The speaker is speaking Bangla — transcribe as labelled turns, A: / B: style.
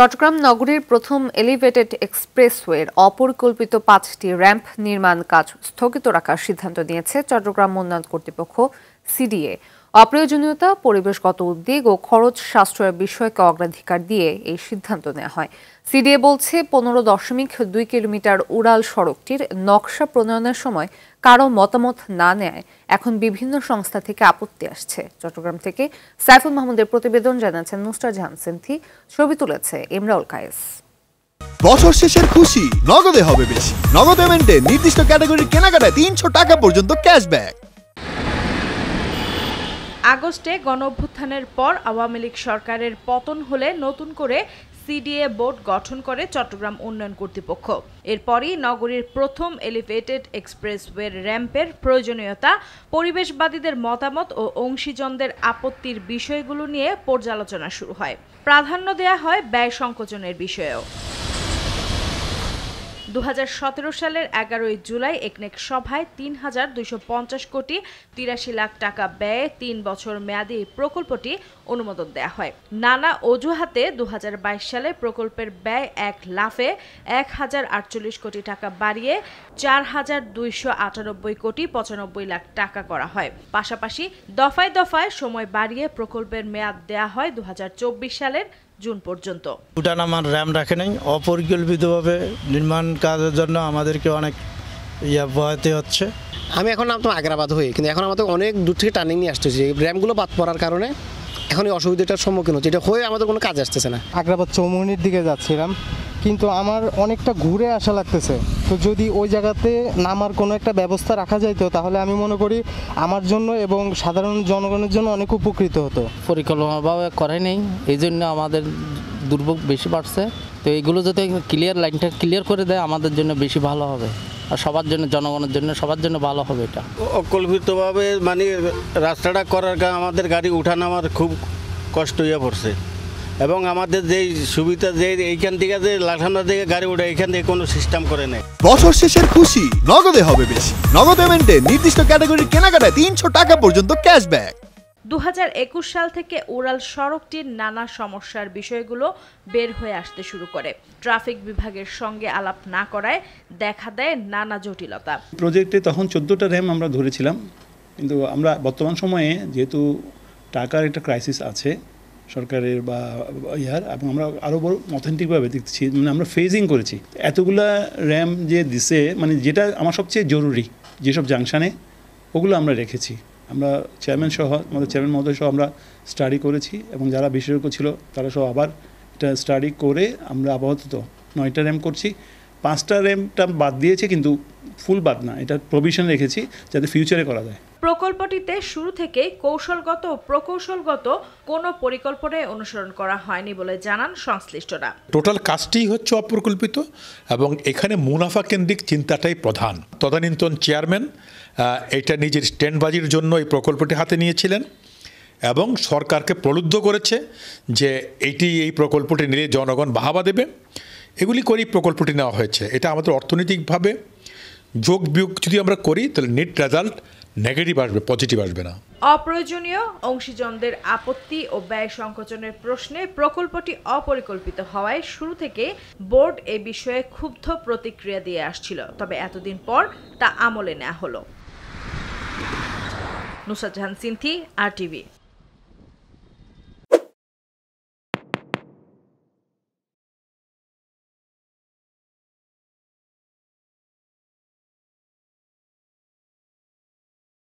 A: চট্টগ্রাম নগরীর প্রথম এলিভেটেড এক্সপ্রেসওয়ের অপরিকল্পিত 5টি র্যাম্প নির্মাণ কাজ স্থগিত রাখার সিদ্ধান্ত নিয়েছে চট্টগ্রাম উন্নয়ন কর্তৃপক্ষ সিডিএ। অপ্রয়োজনীয়তা, পরিবেশগত উদ্বেগ ও খরচ সাশ্রয়ের বিষয়কে অগ্রাধিকার দিয়ে এই সিদ্ধান্ত নেওয়া হয়। সিডিএ বলছে 15.2 কিলোমিটার উড়াল সড়কটির নকশা প্রণয়নের সময় কারো মতামত না নেয় এখন বিভিন্ন সংস্থা থেকে আপত্তি আসছে। চট্টগ্রাম থেকে সাইফুল মাহমুদের প্রতিবেদন জানাচ্ছেন নুসরাত জাহান সিনথি, ছবি তুলেছে ইমরাউল কায়েস।
B: বছর শেষের খুশি নগদে হবে বেশি। নগদ পেমেন্টে নির্দিষ্ট ক্যাটাগরির কেনাকাটায় 300 টাকা পর্যন্ত ক্যাশব্যাক।
C: আগস্টে গণঅভ্যুত্থানের পর আওয়ামী লীগ সরকারের পতন হলে নতুন করে সিডিএ বোর্ড গঠন করে চট্টগ্রাম উন্নয়ন কর্তৃপক্ষ। এরপরই নগরীর প্রথম এলিভেটেড এক্সপ্রেসওয়ের র্যাম্পের প্রয়োজনীয়তা, পরিবেশবাদীদের মতামত ও অংশীজনদের আপত্তির বিষয়গুলো নিয়ে পর্যালোচনা শুরু হয়। প্রাধান্য দেয়া হয় ব্যয় সংকোচনের বিষয়েও। 2017 সালের 11 জুলাই একনেক সভায় 3,250 কোটি 83 লাখ টাকা ব্যয়ে 3 বছর মেয়াদী এই প্রকল্পটি অনুমোদন দেয়া হয়। নানা অজুহাতে 2022 সালে প্রকল্পের ব্যয় এক লাফে 1,048 কোটি টাকা বাড়িয়ে 4,298 কোটি 95 লাখ টাকা করা হয়। পাশাপাশি দফায় দফায় সময় বাড়িয়ে প্রকল্পের মেয়াদ দেয়া হয় 2024 সালের জুন পর্যন্ত।
D: উঠানামার র্যাম রাখে নাই, অপরিকল্পিতভাবে নির্মাণ কাজের জন্য আমাদেরকে অনেক পোহাতে হচ্ছে।
E: আমি এখন নাম তো আগ্রাবাদ হই, কিন্তু এখন আমাদের অনেক দূর থেকে টার্নিং নিয়ে আসতেছি। র্যামগুলো বাদ পড়ার কারণে এখন এই অসুবিধাটার সম্মুখীন হচ্ছে। এটা হয়ে আমাদের কোনো কাজ আসতেছে না।
F: আগ্রাবাদ চৌমুহনীর দিকে যাচ্ছিলাম, কিন্তু আমার অনেকটা ঘুরে আসা লাগতেছে। তো যদি ওই জায়গাতে নামার কোনো একটা ব্যবস্থা রাখা যাইতো তাহলে আমি মনে করি আমার জন্য এবং সাধারণ জনগণের জন্য অনেক উপকৃত হতো।
G: পরিকল্পনাভাবে করে নেই, এই জন্য আমাদের দুর্ভোগ বেশি বাড়ছে। তো এইগুলো যদি লাইনটা ক্লিয়ার করে দেয় আমাদের জন্য বেশি ভালো হবে, আর সবার জন্য, জনগণের জন্য, সবার জন্য ভালো হবে। এটা
D: অকল্পিতভাবে মানে রাস্তাটা করার কারণে আমাদের গাড়ি উঠানামার খুব কষ্ট হয়ে পড়ছে, এবং আমাদের যেই সুবিধা যে এইখান থেকে যে লাখানোর দিকে গাড়ি উঠে এইখান থেকে কোনো সিস্টেম করে নেই।
B: বছর শেষের খুশি নগদে হবে বেশি। নগদ পেমেন্টে নির্দিষ্ট ক্যাটাগরির কেনাকাটায় 300 টাকা পর্যন্ত ক্যাশব্যাক।
C: 2021 সাল থেকে উড়াল সড়কটির নানা সমস্যার বিষয়গুলো বের হয়ে আসতে শুরু করে। ট্রাফিক বিভাগের সঙ্গে আলাপ না করায় দেখা দেয় নানা জটিলতা।
H: প্রজেক্টে তখন 14টা র্যাম আমরা ধরেছিলাম, কিন্তু আমরা বর্তমান সময়ে যেহেতু টাকার একটা ক্রাইসিস আছে সরকারের বা এবং আমরা আরও বড় অথেন্টিকভাবে দেখছি, মানে আমরা ফেজিং করেছি। এতগুলা র্যাম যে দিছে, মানে যেটা আমার সবচেয়ে জরুরি যেসব জাংশনে, ওগুলো আমরা রেখেছি। আমরা চেয়ারম্যান সহ, আমাদের চেয়ারম্যান মহোদয় সহ আমরা স্টাডি করেছি, এবং যারা বিশেষজ্ঞ ছিল তারা সহ আবার এটা স্টাডি করে আমরা আপাতত 9টা র্যাম করছি। 5টা র্যামটা বাদ দিয়েছে, কিন্তু ফুল বাদ না, এটা প্রভিশন রেখেছি যাতে ফিউচারে করা যায়।
C: প্রকল্পটিতে শুরু থেকেই কৌশলগত ও প্রকৌশলগত কোনো পরিকল্পনায় অনুসরণ করা হয়নি বলে জানান সংশ্লিষ্টরা।
I: টোটাল কাজটি হচ্ছে অপরিকল্পিত, এবং এখানে মুনাফা কেন্দ্রিক চিন্তাটাই প্রধান। তদানীন্তন চেয়ারম্যান এটা নিজের স্ট্যান্ডবাজির জন্য এই প্রকল্পটি হাতে নিয়েছিলেন, এবং সরকারকে প্রলুব্ধ করেছে যে এই প্রকল্পটি নিলে জনগণ বাহাবা দেবে। এগুলি করেই প্রকল্পটি নেওয়া হয়েছে। এটা আমাদের অর্থনৈতিকভাবে যোগ বিয়োগ যদি আমরা করি তাহলে নেট রেজাল্ট নেগেটিভ আসবে, পজিটিভ আসবে না।
C: অপ্রয়োজনীয় অংশীজনদের আপত্তি ও ব্যয় সংকোচনের প্রশ্নে প্রকল্পটি অপরিকল্পিত হওয়ায় শুরু থেকে বোর্ড এ বিষয়ে ক্ষুব্ধ প্রতিক্রিয়া দিয়ে আসছিল, তবে এতদিন পর তা আমলে নেওয়া হলো। নুসরাত জাহান সিনথি, RTV।